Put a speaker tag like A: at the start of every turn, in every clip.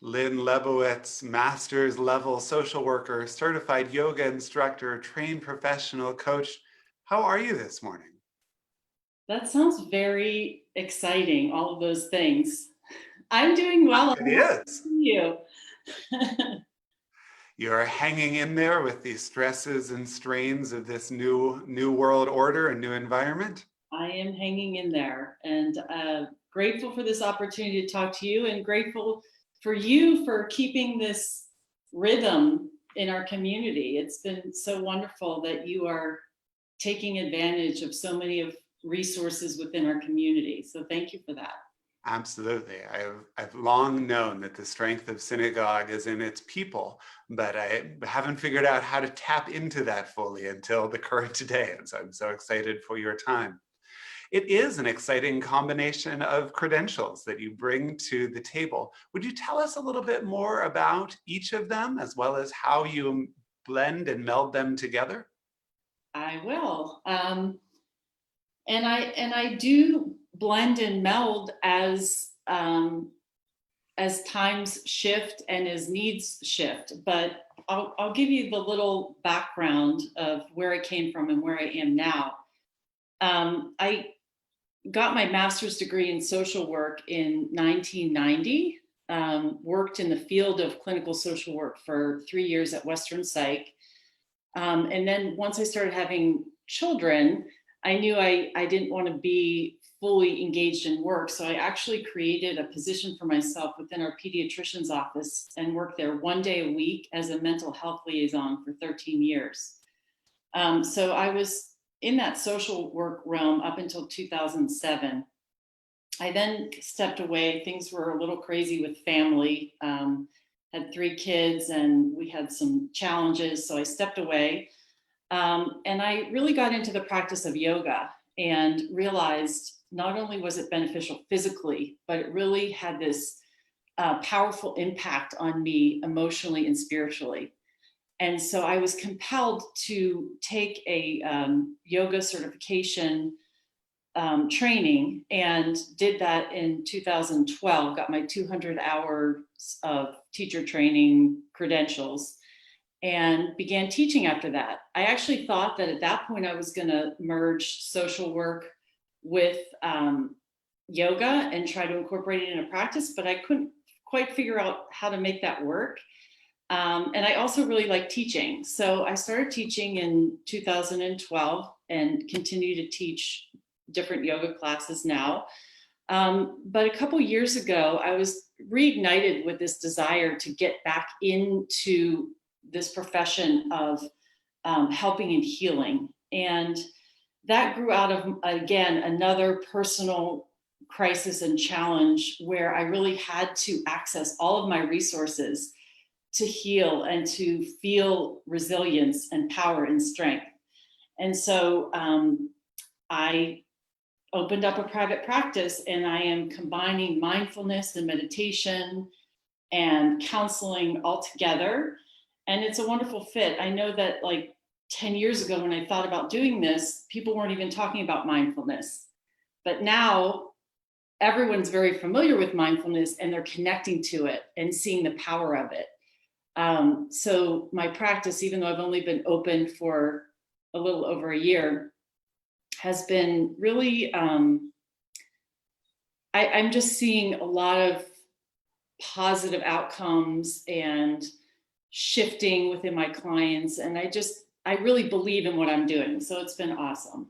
A: Lynn Lebowitz, master's level social worker, certified yoga instructor, trained professional coach. How are you this morning?
B: That sounds very exciting, all of those things. I'm doing well.
A: It
B: I'm happy to
A: is.
B: see you.
A: You're hanging in there with the stresses and strains of this new world order and new environment.
B: I am hanging in there and grateful for this opportunity to talk to you and grateful for you for keeping this rhythm in our community. It's been so wonderful that you are taking advantage of so many of resources within our community. So thank you for that.
A: Absolutely. I've long known that the strength of synagogue is in its people, but I haven't figured out how to tap into that fully until the current day. And so I'm so excited for your time. It is an exciting combination of credentials that you bring to the table. Would you tell us a little bit more about each of them, as well as how you blend and meld them together?
B: I will. And I do blend and meld as times shift and as needs shift. But I'll give you the little background of where I came from and where I am now. I got my master's degree in social work in 1990. Worked in the field of clinical social work for 3 years at Western Psych. And then once I started having children, I knew I didn't want to be fully engaged in work. So I actually created a position for myself within our pediatrician's office and worked there 1 day a week as a mental health liaison for 13 years. So I was in that social work realm up until 2007. I then stepped away. Things were a little crazy with family. Had 3 kids and we had some challenges. So I stepped away. And I really got into the practice of yoga and realized not only was it beneficial physically, but it really had this powerful impact on me emotionally and spiritually. And so I was compelled to take a yoga certification training and did that in 2012, got my 200 hours of teacher training credentials and began teaching after that. I actually thought that at that point I was going to merge social work with yoga and try to incorporate it in a practice, but I couldn't quite figure out how to make that work. And I also really like teaching. So I started teaching in 2012 and continue to teach different yoga classes now. But a couple years ago, I was reignited with this desire to get back into this profession of helping and healing. And that grew out of, again, another personal crisis and challenge where I really had to access all of my resources to heal and to feel resilience and power and strength. And so I opened up a private practice and I am combining mindfulness and meditation and counseling all together. And it's a wonderful fit. I know that like 10 years ago when I thought about doing this, people weren't even talking about mindfulness. But now everyone's very familiar with mindfulness and they're connecting to it and seeing the power of it. So my practice, even though I've only been open for a little over a year, has been really, I'm just seeing a lot of positive outcomes and shifting within my clients. And I really believe in what I'm doing. So it's been awesome.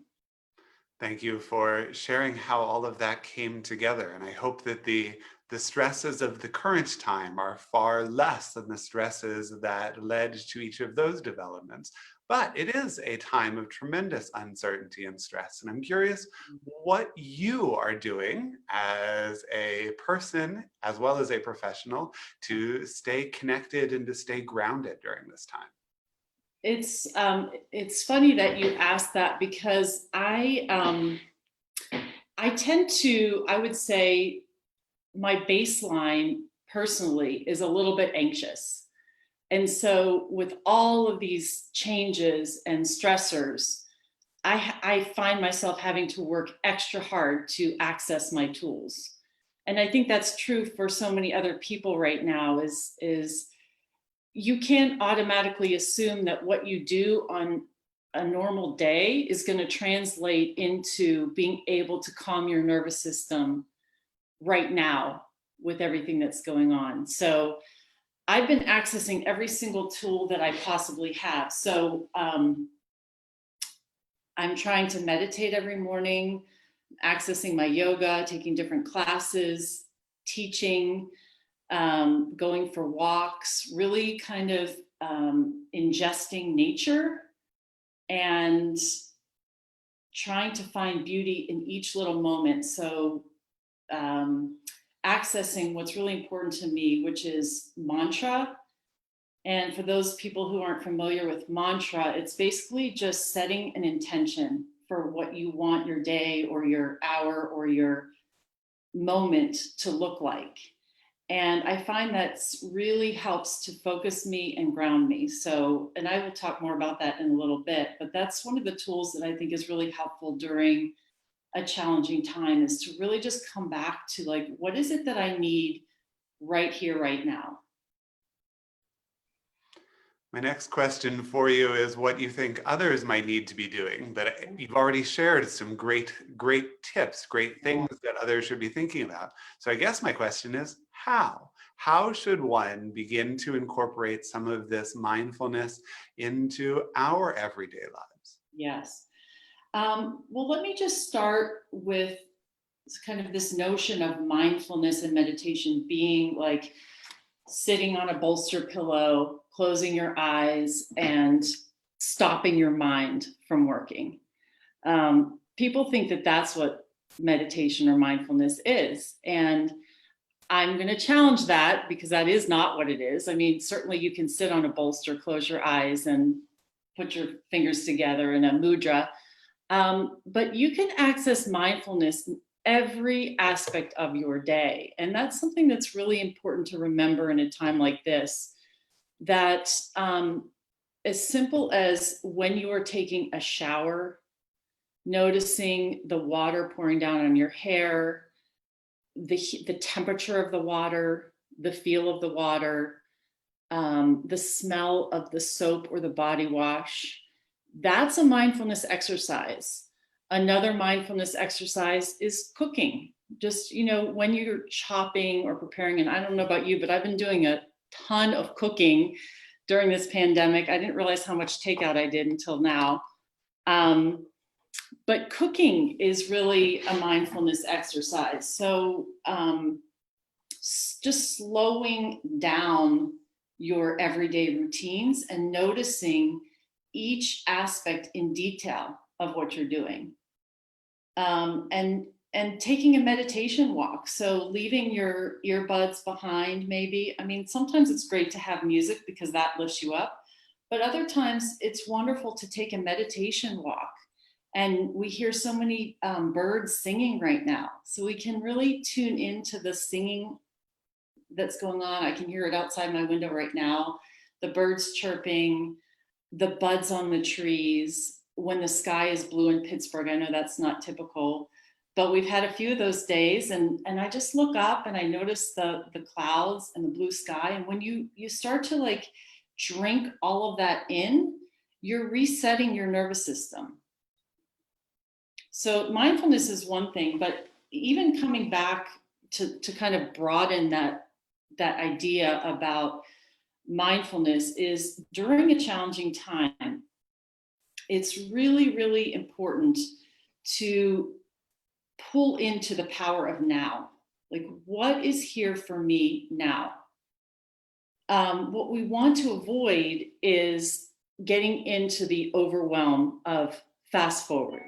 A: Thank you for sharing how all of that came together. And I hope that the stresses of the current time are far less than the stresses that led to each of those developments. But it is a time of tremendous uncertainty and stress. And I'm curious what you are doing as a person, as well as a professional, to stay connected and to stay grounded during this time.
B: It's funny that you asked that because I tend to, I would say my baseline personally is a little bit anxious. And so with all of these changes and stressors, I find myself having to work extra hard to access my tools. And I think that's true for so many other people right now, is you can't automatically assume that what you do on a normal day is going to translate into being able to calm your nervous system right now with everything that's going on. So I've been accessing every single tool that I possibly have. So I'm trying to meditate every morning, accessing my yoga, taking different classes, teaching, going for walks, really kind of ingesting nature and trying to find beauty in each little moment. So accessing what's really important to me, which is mantra. And for those people who aren't familiar with mantra, it's basically just setting an intention for what you want your day or your hour or your moment to look like. And I find that's really helps to focus me and ground me. So, and I will talk more about that in a little bit, but that's one of the tools that I think is really helpful during a challenging time, is to really just come back to like, what is it that I need right here, right now?
A: My next question for you is what you think others might need to be doing. But you've already shared some great tips, great things that others should be thinking about. So I guess my question is how? How should one begin to incorporate some of this mindfulness into our everyday lives?
B: Yes. Well, let me just start with kind of this notion of mindfulness and meditation being like sitting on a bolster pillow, closing your eyes, and stopping your mind from working. People think that that's what meditation or mindfulness is. And I'm going to challenge that, because that is not what it is. I mean, certainly you can sit on a bolster, close your eyes, and put your fingers together in a mudra. But you can access mindfulness in every aspect of your day. And that's something that's really important to remember in a time like this, that as simple as when you are taking a shower, noticing the water pouring down on your hair, the temperature of the water, the feel of the water, the smell of the soap or the body wash. That's a mindfulness exercise. Another mindfulness exercise is cooking. Just, when you're chopping or preparing, and I don't know about you, but I've been doing a ton of cooking during this pandemic. I didn't realize how much takeout I did until now. But cooking is really a mindfulness exercise. So just slowing down your everyday routines and noticing each aspect in detail of what you're doing. And taking a meditation walk. So leaving your earbuds behind, maybe. I mean, sometimes it's great to have music because that lifts you up. But other times it's wonderful to take a meditation walk. And we hear so many birds singing right now. So we can really tune into the singing that's going on. I can hear it outside my window right now. The birds chirping, the buds on the trees, when the sky is blue in Pittsburgh. I know that's not typical, but we've had a few of those days, and I just look up and I notice the clouds and the blue sky. And when you start to like drink all of that in, you're resetting your nervous system. So mindfulness is one thing, but even coming back to kind of broaden that idea about mindfulness is during a challenging time, it's really, really important to pull into the power of now. Like, what is here for me now? What we want to avoid is getting into the overwhelm of fast forward.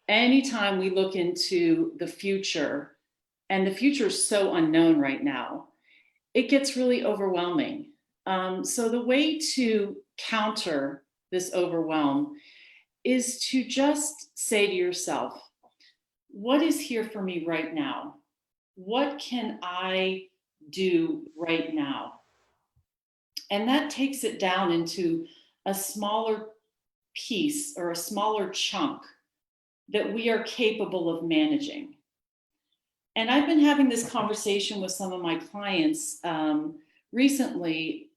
B: Anytime we look into the future, and the future is so unknown right now, it gets really overwhelming. So the way to counter this overwhelm is to just say to yourself, what is here for me right now? What can I do right now? And that takes it down into a smaller piece or a smaller chunk that we are capable of managing. And I've been having this conversation with some of my clients recently,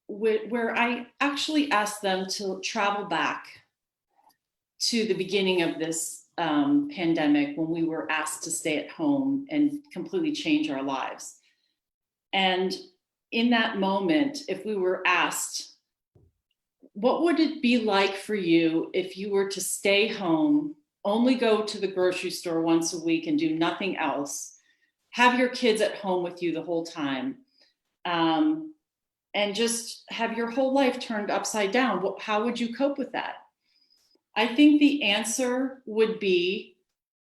B: where I actually asked them to travel back to the beginning of this pandemic, when we were asked to stay at home and completely change our lives. And in that moment, if we were asked, what would it be like for you if you were to stay home, only go to the grocery store once a week and do nothing else, have your kids at home with you the whole time, and just have your whole life turned upside down? How would you cope with that? I think the answer would be,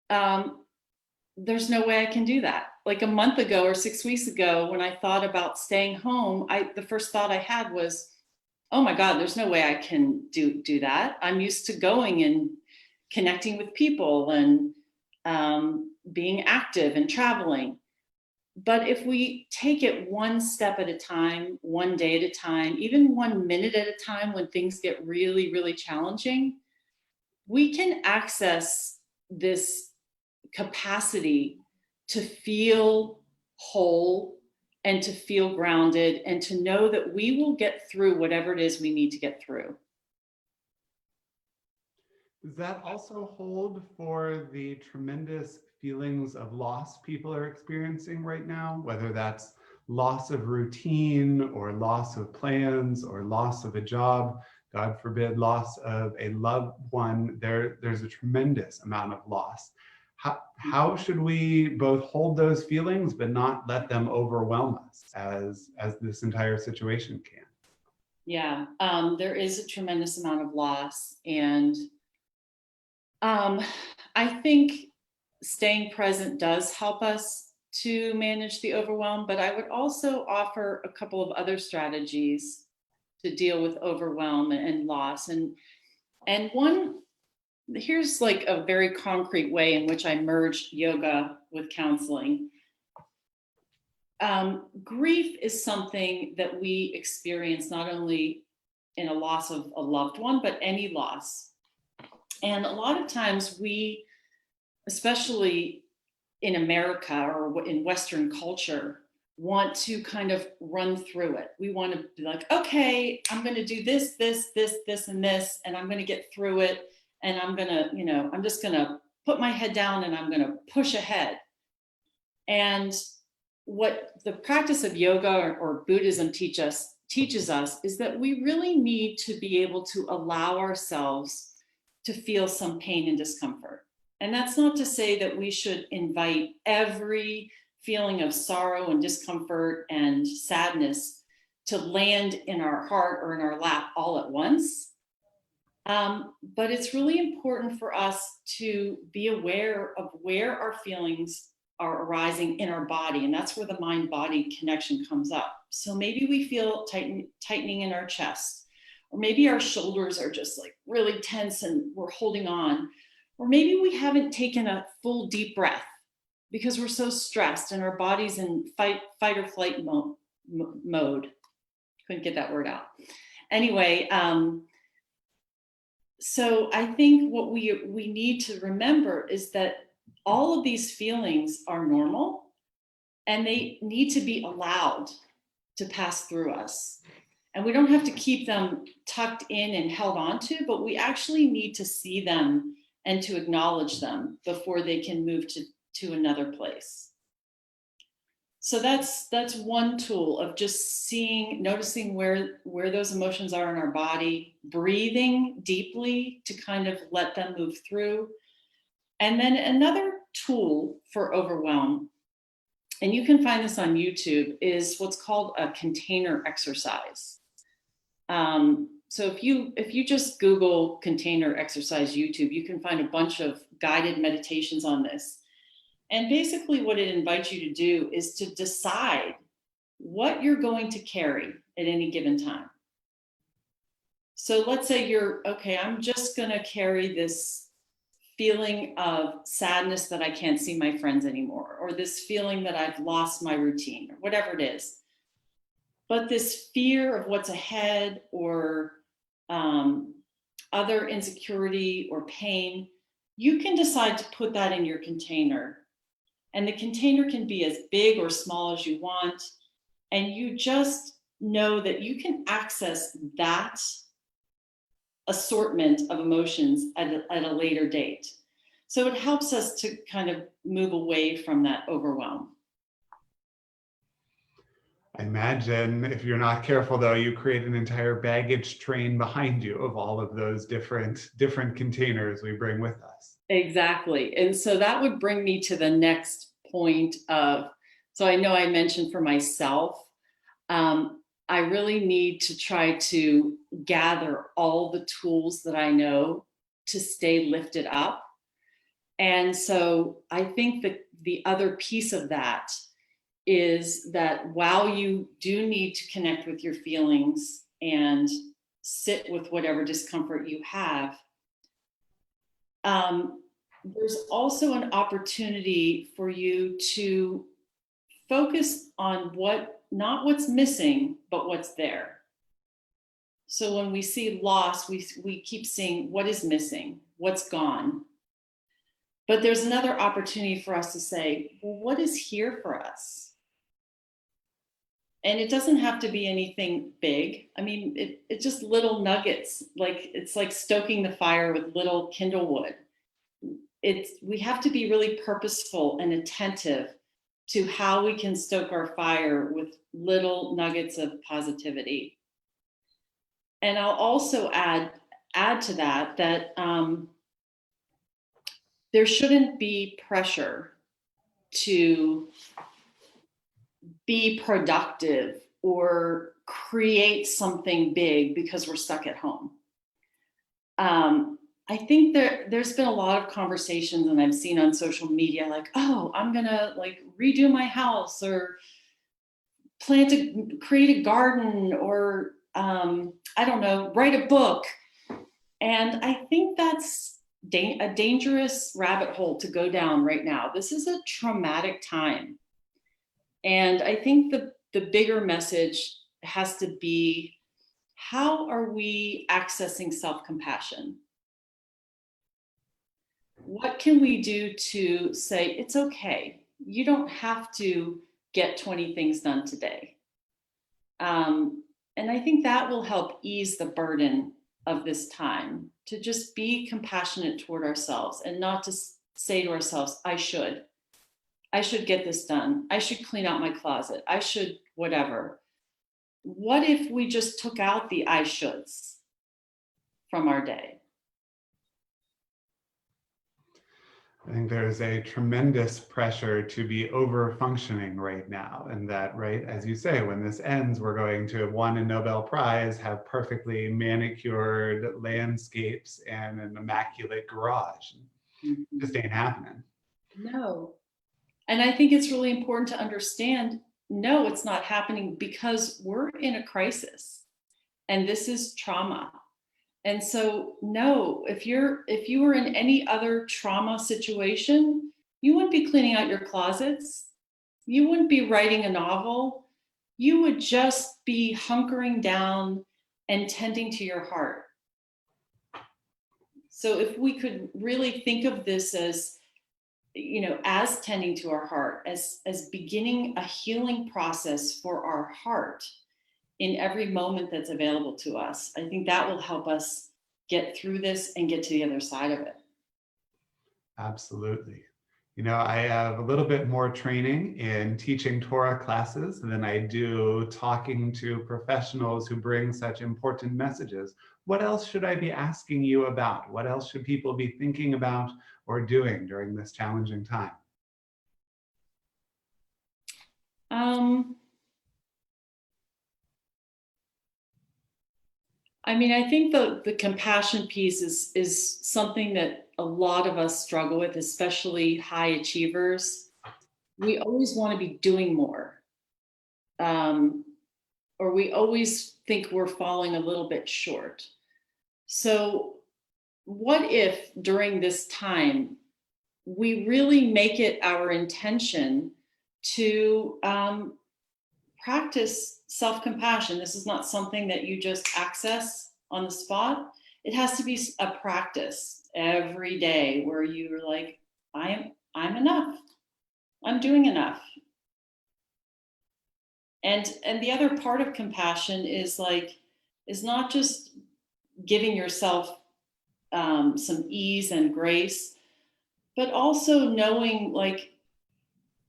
B: there's no way I can do that. Like a month ago or 6 weeks ago, when I thought about staying home, the first thought I had was, oh my God, there's no way I can do that. I'm used to going and connecting with people and being active and traveling. But if we take it one step at a time, one day at a time, even 1 minute at a time, when things get really, really challenging, we can access this capacity to feel whole and to feel grounded and to know that we will get through whatever it is we need to get through.
A: Does that also hold for the tremendous feelings of loss people are experiencing right now, whether that's loss of routine or loss of plans or loss of a job, God forbid, loss of a loved one? There's a tremendous amount of loss. How should we both hold those feelings but not let them overwhelm us as this entire situation can?
B: Yeah, there is a tremendous amount of loss. And I think staying present does help us to manage the overwhelm, but I would also offer a couple of other strategies to deal with overwhelm and loss. And one, here's like a very concrete way in which I merged yoga with counseling. Grief is something that we experience not only in a loss of a loved one, but any loss. And a lot of times we, especially in America or in Western culture, want to kind of run through it. We want to be like, okay, I'm going to do this, and this, and I'm going to get through it. And I'm going to, I'm just going to put my head down and I'm going to push ahead. And what the practice of yoga or Buddhism teaches us is that we really need to be able to allow ourselves to feel some pain and discomfort. And that's not to say that we should invite every feeling of sorrow and discomfort and sadness to land in our heart or in our lap all at once. But it's really important for us to be aware of where our feelings are arising in our body. And that's where the mind-body connection comes up. So maybe we feel tightening in our chest, or maybe our shoulders are just like really tense and we're holding on. Or maybe we haven't taken a full deep breath because we're so stressed and our body's in fight or flight mode. Couldn't get that word out. Anyway, so I think what we need to remember is that all of these feelings are normal and they need to be allowed to pass through us. And we don't have to keep them tucked in and held onto, but we actually need to see them and to acknowledge them before they can move to another place. So that's one tool of just noticing where those emotions are in our body, breathing deeply to kind of let them move through. And then another tool for overwhelm, and you can find this on YouTube, is what's called a container exercise. So if you just Google container exercise YouTube, you can find a bunch of guided meditations on this. And basically what it invites you to do is to decide what you're going to carry at any given time. So let's say I'm just going to carry this feeling of sadness that I can't see my friends anymore, or this feeling that I've lost my routine, or whatever it is. But this fear of what's ahead, or other insecurity or pain, you can decide to put that in your container And the container can be as big or small as you want. And you just know that you can access that assortment of emotions at a later date. So it helps us to kind of move away from that overwhelm.
A: I imagine if you're not careful, though, you create an entire baggage train behind you of all of those different containers we bring with us.
B: Exactly. And so that would bring me to the next point of, so I know I mentioned for myself, I really need to try to gather all the tools that I know to stay lifted up. And so I think that the other piece of that is that while you do need to connect with your feelings and sit with whatever discomfort you have, there's also an opportunity for you to focus on not what's missing, but what's there. So when we see loss, we keep seeing what is missing, what's gone. But there's another opportunity for us to say, well, what is here for us? And it doesn't have to be anything big. I mean, it's just little nuggets, like it's like stoking the fire with little kindle wood. We have to be really purposeful and attentive to how we can stoke our fire with little nuggets of positivity. And I'll also add to that there shouldn't be pressure to be productive or create something big because we're stuck at home. I think there's been a lot of conversations, and I've seen on social media, like, oh, I'm gonna like redo my house or create a garden or I don't know, write a book. And I think that's a dangerous rabbit hole to go down right now. This is a traumatic time. And I think the bigger message has to be, how are we accessing self-compassion? What can we do to say, it's okay, you don't have to get 20 things done today? And I think that will help ease the burden of this time, to just be compassionate toward ourselves and not to say to ourselves, I should get this done. I should clean out my closet. I should whatever. What if we just took out the I shoulds from our day?
A: I think there's a tremendous pressure to be over functioning right now. And that, right, as you say, when this ends, we're going to have won a Nobel Prize, have perfectly manicured landscapes and an immaculate garage.
B: Mm-hmm.
A: It just ain't happening.
B: No. And I think it's really important to understand, no, it's not happening, because we're in a crisis and this is trauma. And so, no, if you were in any other trauma situation, you wouldn't be cleaning out your closets. You wouldn't be writing a novel. You would just be hunkering down and tending to your heart. So if we could really think of this as, as tending to our heart, as beginning a healing process for our heart in every moment that's available to us, I think that will help us get through this and get to the other side of it.
A: Absolutely. I have a little bit more training in teaching Torah classes than I do talking to professionals who bring such important messages. What else should I be asking you about? What else should people be thinking about or doing during this challenging time?
B: I think the compassion piece is something that a lot of us struggle with, especially high achievers. We always want to be doing more, or we always think we're falling a little bit short. So, what if during this time we really make it our intention to practice self-compassion? This is not something that you just access on the spot. It has to be a practice every day where you're like, I'm enough. I'm doing enough. And the other part of compassion is not just giving yourself some ease and grace, but also knowing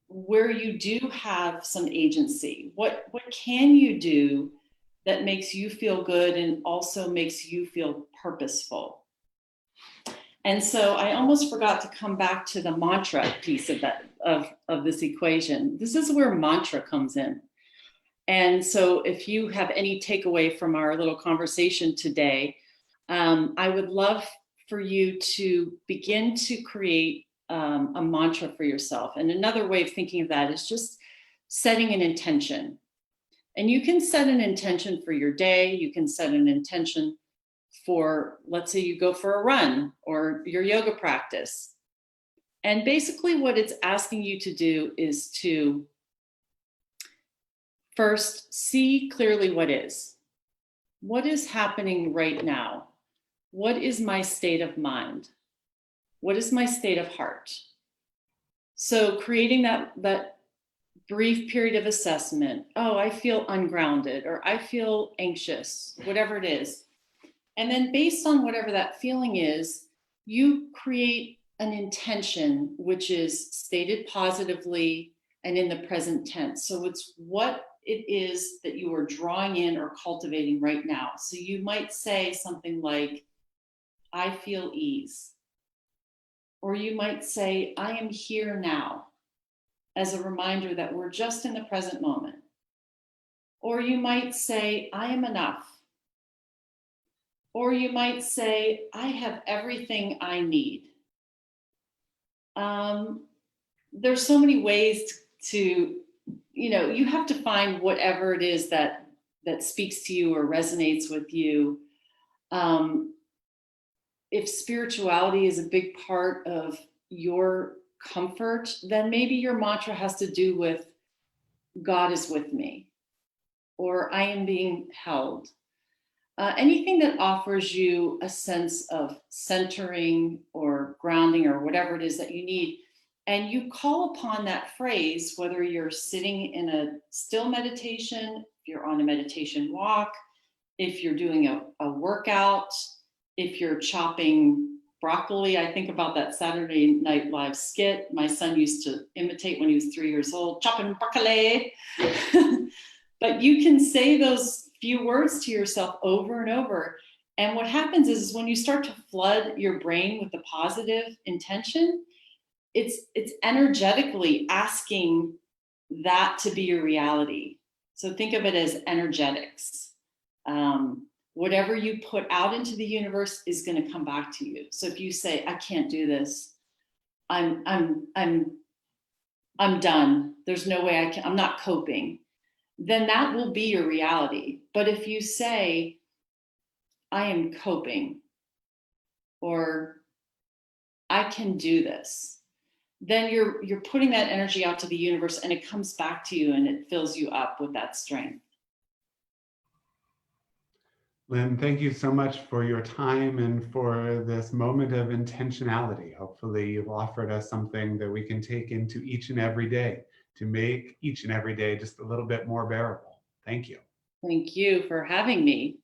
B: where you do have some agency. What can you do that makes you feel good and also makes you feel purposeful? And so I almost forgot to come back to the mantra piece of that of this equation. This is where mantra comes in. And so if you have any takeaway from our little conversation today, I would love for you to begin to create a mantra for yourself. And another way of thinking of that is just setting an intention. And you can set an intention for your day. You can set an intention for, let's say you go for a run or your yoga practice. And basically what it's asking you to do is to first see clearly what is. What is happening right now? What is my state of mind? What is my state of heart? So creating that brief period of assessment. Oh, I feel ungrounded, or I feel anxious, whatever it is. And then based on whatever that feeling is, you create an intention, which is stated positively and in the present tense. So it's what it is that you are drawing in or cultivating right now. So you might say something like, I feel ease. Or you might say, I am here now, as a reminder that we're just in the present moment. Or you might say, I am enough. Or you might say, I have everything I need. There's so many ways to, you have to find whatever it is that speaks to you or resonates with you. If spirituality is a big part of your comfort, then maybe your mantra has to do with God is with me, or I am being held. Anything that offers you a sense of centering or grounding or whatever it is that you need. And you call upon that phrase, whether you're sitting in a still meditation, if you're on a meditation walk, if you're doing a workout, if you're chopping broccoli. I think about that Saturday Night Live skit my son used to imitate when he was 3 years old, chopping broccoli. But you can say those few words to yourself over and over. And what happens is when you start to flood your brain with the positive intention, it's energetically asking that to be your reality. So think of it as energetics. Whatever you put out into the universe is going to come back to you. So if you say, I can't do this, I'm done. There's no way I can, I'm not coping. Then that will be your reality. But if you say, I am coping, or I can do this, then you're putting that energy out to the universe and it comes back to you and it fills you up with that strength.
A: Lynn, thank you so much for your time and for this moment of intentionality. Hopefully you've offered us something that we can take into each and every day to make each and every day just a little bit more bearable. Thank you.
B: Thank you for having me.